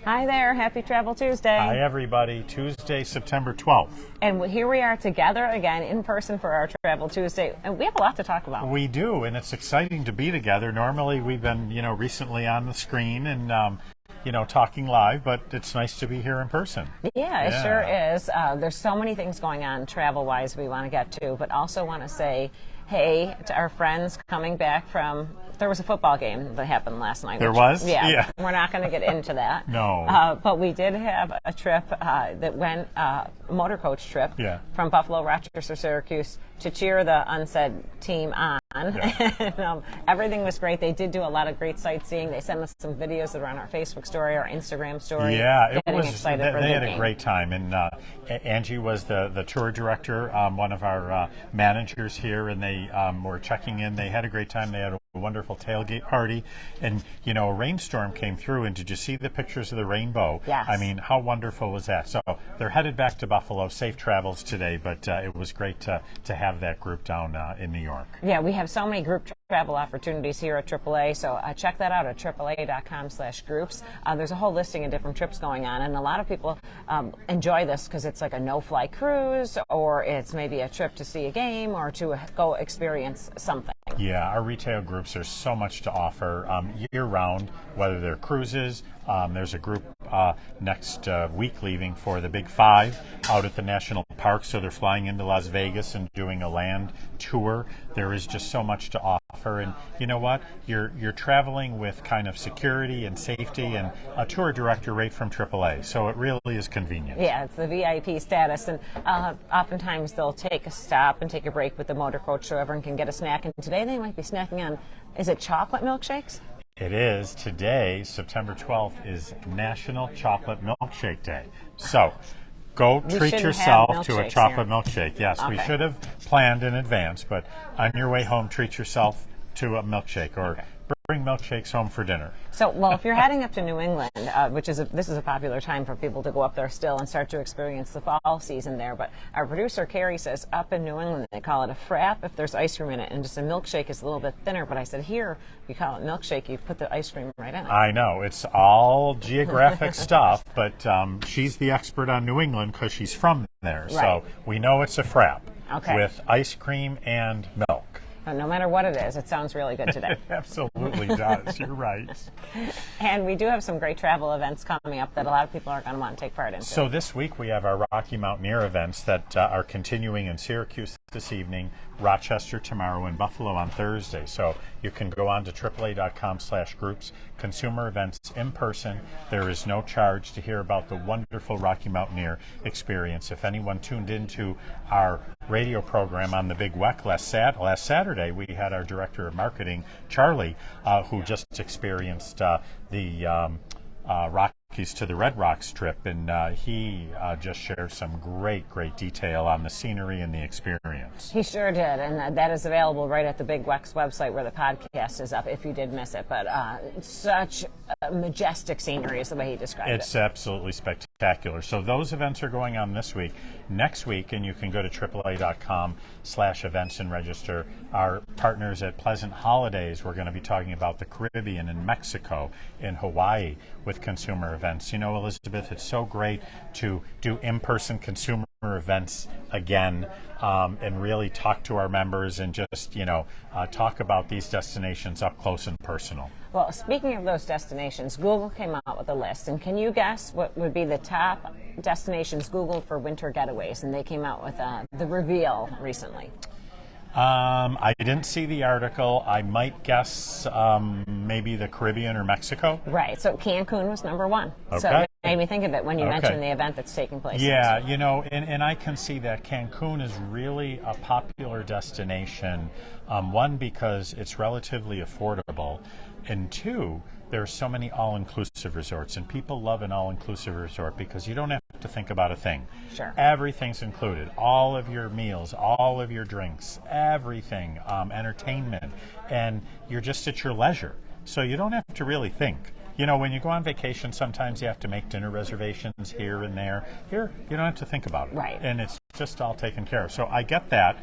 Hi there. Happy Travel Tuesday. Hi, everybody. Tuesday, September 12th. And here we are together again in person for our Travel Tuesday. And we have a lot to talk about. We do, and it's exciting to be together. Normally, we've been, recently on the screen and, talking live, but it's nice to be here in person. Yeah, it sure is. There's so many things going on travel-wise we want to get to, but also want to say hey to our friends coming back from, there was a football game that happened last night. There was? Yeah. We're not going to get into that. No. But we did have a trip that went, a motor coach trip from Buffalo, Rochester, Syracuse to cheer the unsaid team on. Yeah. And, everything was great. They did do a lot of great sightseeing. They sent us some videos that are on our Facebook story, our Instagram story. Yeah, it was. Excited they for the had game. A great time, and Angie was the tour director, one of our managers here, and they were checking in. They had a great time. They had a wonderful tailgate party, and a rainstorm came through. And did you see the pictures of the rainbow? Yes. I mean, how wonderful was that? So they're headed back to Buffalo. Safe travels today, but it was great to have that group down in New York. Yeah, we have so many group travel opportunities here at AAA, so check that out at AAA.com/groups. There's a whole listing of different trips going on, and a lot of people enjoy this because it's like a no-fly cruise, or it's maybe a trip to see a game or to go experience something. Yeah, our retail groups, there's so much to offer year-round, whether they're cruises. There's a group next week leaving for the Big Five out at the National Park, so they're flying into Las Vegas and doing a land tour. There is just so much to offer, and you know what? You're traveling with kind of security and safety and a tour director rate from AAA, so it really is convenient. Yeah, it's the VIP status, and oftentimes they'll take a stop and take a break with the motor coach so everyone can get a snack, and today they might be snacking on, is it chocolate milkshakes? It is. Today, September 12th, is National Chocolate Milkshake Day. So, go treat yourself to a chocolate milkshake. Yes, we should have planned in advance, but on your way home, treat yourself to a milkshake, or bring milkshakes home for dinner. So, well, if you're heading up to New England, this is a popular time for people to go up there still and start to experience the fall season there. But our producer Carrie says up in New England they call it a frap if there's ice cream in it, and just a milkshake is a little bit thinner. But I said here we call it milkshake. You put the ice cream right in it. I know, it's all geographic stuff, but she's the expert on New England because she's from there. Right. So we know it's a frap with ice cream and milk. No matter what it is, it sounds really good today. It absolutely does. You're right. And we do have some great travel events coming up that a lot of people are going to want to take part in. So this week we have our Rocky Mountaineer events that are continuing in Syracuse this evening, Rochester tomorrow, and Buffalo on Thursday. So you can go on to AAA.com/groups, consumer events in person. There is no charge to hear about the wonderful Rocky Mountaineer experience. If anyone tuned into our radio program on the Big WEC last Saturday, we had our director of marketing, Charlie, who just experienced the Rockies to the Red Rocks trip, and he just shared some great detail on the scenery and the experience. He sure did, and that is available right at the Big WEC's website where the podcast is up if you did miss it. But such majestic scenery is the way he described it. It's absolutely spectacular. So those events are going on this week. Next week, and you can go to AAA.com/events and register. Our partners at Pleasant Holidays, we're going to be talking about the Caribbean and Mexico and Hawaii with consumer events. Elizabeth, it's so great to do in-person consumer events again and really talk to our members and just, talk about these destinations up close and personal. Well, speaking of those destinations, Google came out with a list, and can you guess what would be the top destinations Googled for winter getaways? And they came out with the reveal recently. I didn't see the article. I might guess maybe the Caribbean or Mexico. Right. So Cancun was number one. Okay. So it made me think of it when you mentioned the event that's taking place. Yeah, and I can see that Cancun is really a popular destination. One, because it's relatively affordable, and two, there are so many all-inclusive resorts, and people love an all-inclusive resort because you don't have to think about a thing. Sure. Everything's included. All of your meals, all of your drinks, everything, entertainment, and you're just at your leisure. So you don't have to really think. When you go on vacation, sometimes you have to make dinner reservations here and there. Here, you don't have to think about it. Right. And it's just all taken care of. So I get that.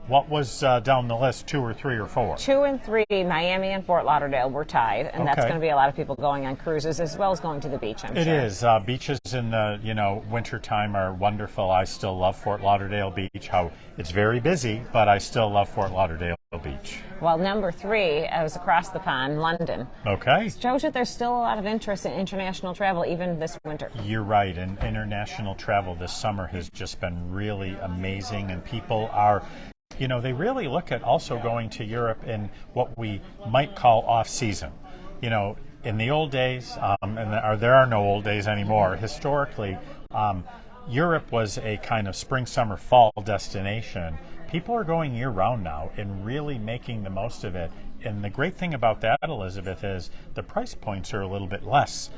What was down the list, 2 or 3 or 4? 2 and 3, Miami and Fort Lauderdale were tied, and that's Okay. going to be a lot of people going on cruises as well as going to the beach, I'm It sure. is. Beaches in the winter time are wonderful. I still love Fort Lauderdale Beach. How it's very busy, but I still love Fort Lauderdale Beach. Well, number 3 was across the pond, London. Okay. Shows that there's still a lot of interest in international travel even this winter. You're right, and international travel this summer has just been really amazing, and people are, they really look at also going to Europe in what we might call off-season. In the old days, there are no old days anymore, historically, Europe was a kind of spring, summer, fall destination. People are going year-round now and really making the most of it. And the great thing about that, Elizabeth, is the price points are a little bit less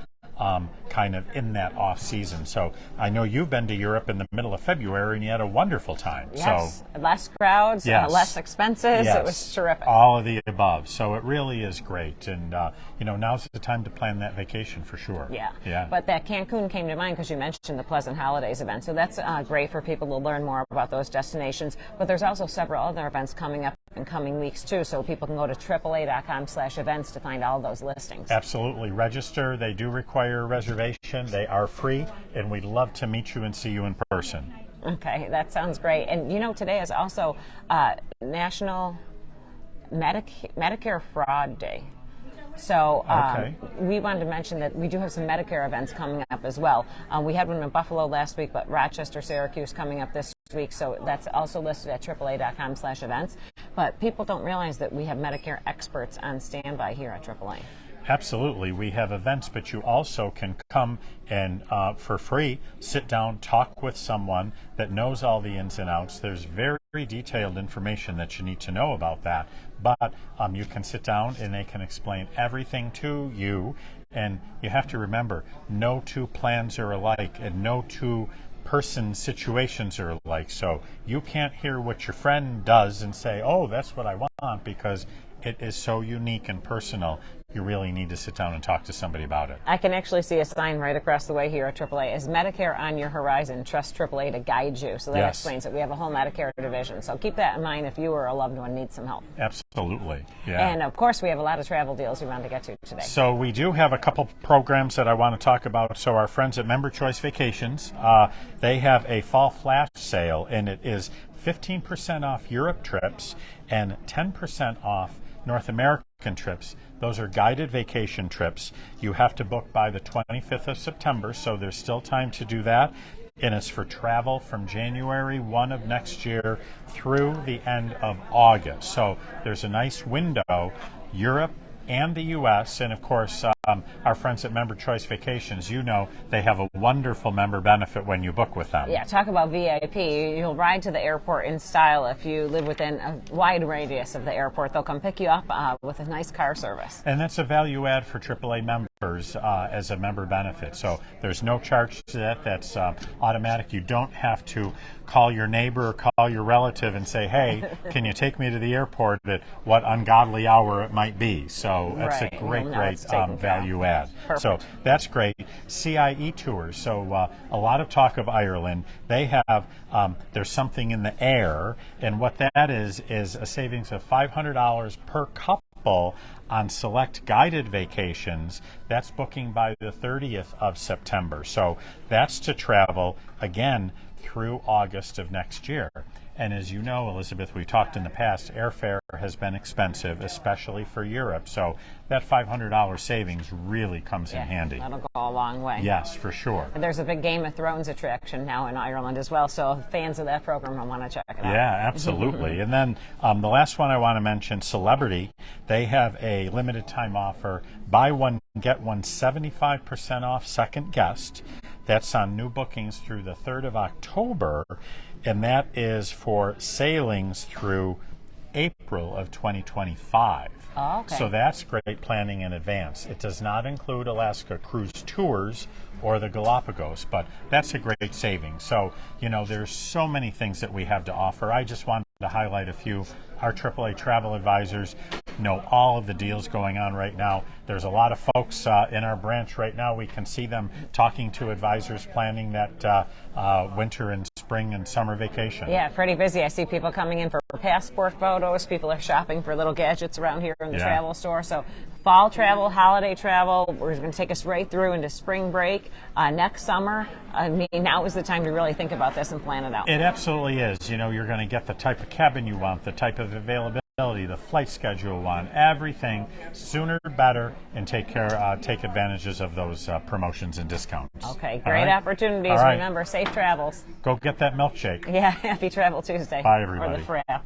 kind of in that off season. So I know you've been to Europe in the middle of February and you had a wonderful time. Yes, less crowds, Yes. less expenses. Yes. It was terrific. All of the above. So it really is great. And, now's the time to plan that vacation for sure. Yeah. But that Cancun came to mind because you mentioned the Pleasant Holidays event. So that's great for people to learn more about those destinations. But there's also several other events coming up in coming weeks too. So people can go to AAA.com/events to find all those listings. Absolutely. Register. They do require a reservation. They are free. And we'd love to meet you and see you in person. Okay, that sounds great. And today is also National Medicare Fraud Day. So we wanted to mention that we do have some Medicare events coming up as well. We had one in Buffalo last week, but Rochester, Syracuse coming up this week. So that's also listed at AAA.com/events. But people don't realize that we have Medicare experts on standby here at AAA. Absolutely. We have events, but you also can come and for free sit down, talk with someone that knows all the ins and outs. There's very detailed information that you need to know about that, but you can sit down and they can explain everything to you. And you have to remember, no two plans are alike and no two person situations are alike. So you can't hear what your friend does and say, oh, that's what I want, because it is so unique and personal. You really need to sit down and talk to somebody about it. I can actually see a sign right across the way here at AAA. Is Medicare on your horizon? Trust AAA to guide you. So that Yes. explains it. We have a whole Medicare division. So keep that in mind if you or a loved one needs some help. Absolutely. Yeah. And of course, we have a lot of travel deals we want to get to today. So we do have a couple programs that I want to talk about. So our friends at Member Choice Vacations, they have a fall flash sale, and it is 15% off Europe trips and 10% off North American trips. Those are guided vacation trips. You have to book by the 25th of September, so there's still time to do that. And it's for travel from January 1 of next year through the end of August. So there's a nice window, Europe and the U.S., and of course, our friends at Member Choice Vacations, they have a wonderful member benefit when you book with them. Yeah, talk about VIP. You'll ride to the airport in style if you live within a wide radius of the airport. They'll come pick you up with a nice car service. And that's a value add for AAA members as a member benefit. So there's no charge to that. That's automatic. You don't have to call your neighbor or call your relative and say, hey, can you take me to the airport at what ungodly hour it might be? So that's Right. a great It's taken care of. value add. Perfect. So that's great. CIE tours. So a lot of talk of Ireland. They have, there's something in the air, and what that is a savings of $500 per couple on select guided vacations. That's booking by the 30th of September. So that's to travel, again, through August of next year. And as you know, Elizabeth, we've talked in the past, airfare has been expensive, especially for Europe. So that $500 savings really comes in handy. That'll go a long way. Yes, for sure. And there's a big Game of Thrones attraction now in Ireland as well, so fans of that program will want to check it out. Yeah, absolutely. And then the last one I want to mention, Celebrity. They have a limited time offer. Buy one, get one 75% off second guest. That's on new bookings through the 3rd of October, and that is for sailings through April of 2025. Oh, okay. So that's great planning in advance. It does not include Alaska Cruise Tours or the Galapagos, but that's a great saving. So, there's so many things that we have to offer. I just wanted to highlight a few. Our AAA travel advisors know all of the deals going on right now. There's a lot of folks in our branch right now. We can see them talking to advisors planning that winter and spring and summer vacation. Yeah, pretty busy. I see people coming in for passport photos. People are shopping for little gadgets around here in the travel store. So fall travel, holiday travel, we're going to take us right through into spring break. Next summer, I mean, now is the time to really think about this and plan it out. It absolutely is. You know, you're going to get the type of cabin you want, the type of availability, the flight schedule you want, everything sooner better, and take advantages of those promotions and discounts. Okay, great opportunities. Remember, safe travels. Go get that milkshake. Yeah, happy Travel Tuesday. Bye, everybody. Or the frap.